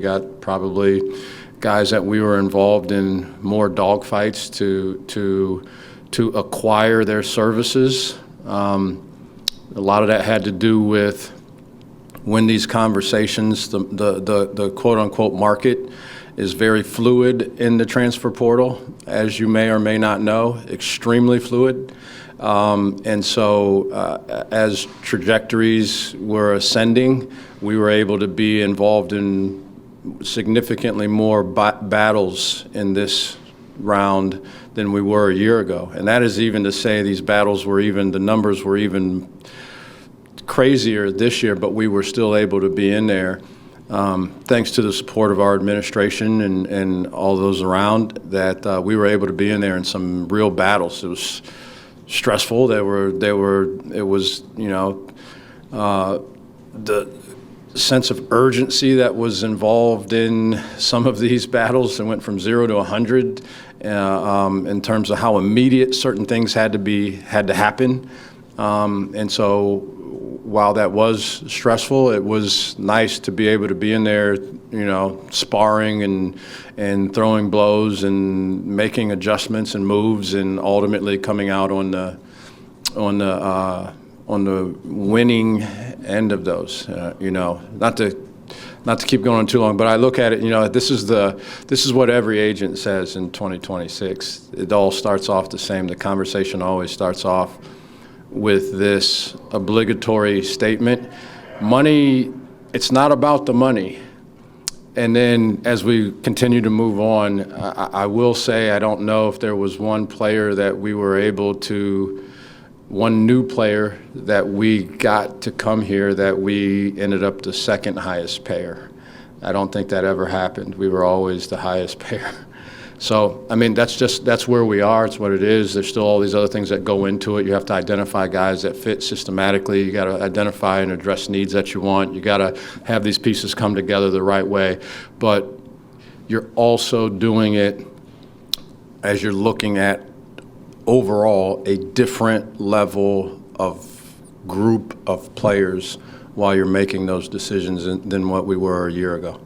We got probably guys that we were involved in more dogfights to acquire their services. A lot of that had to do with when these conversations, the quote-unquote market is very fluid in the transfer portal, as you may or may not know, extremely fluid. And so as trajectories were ascending, we were able to be involved in significantly more battles in this round than we were a year ago. And that is even to say these battles were even, the numbers were even crazier this year, but we were still able to be in there. Thanks to the support of our administration and all those around, that we were able to be in there in some real battles. It was stressful. It was, you know, the sense of urgency that was involved in some of these battles and went from 0 to 100 in terms of how immediate certain things had to happen. And so while that was stressful, it was nice to be able to be in there, you know, sparring and throwing blows and making adjustments and moves and ultimately coming out on the winning end of those. You know, not to keep going too long, but I look at it, you know, this is what every agent says in 2026. It all starts off the same. The conversation always starts off with this obligatory statement. Money, it's not about the money. And then as we continue to move on, I will say I don't know if there was one player that we were able to, one new player that we got to come here that we ended up the second highest payer. I don't think that ever happened. We were always the highest payer. So, I mean, that's where we are. It's what it is. There's still all these other things that go into it. You have to identify guys that fit systematically. You got to identify and address needs that you want. You got to have these pieces come together the right way. But you're also doing it as you're looking at overall a different level of group of players while you're making those decisions than what we were a year ago.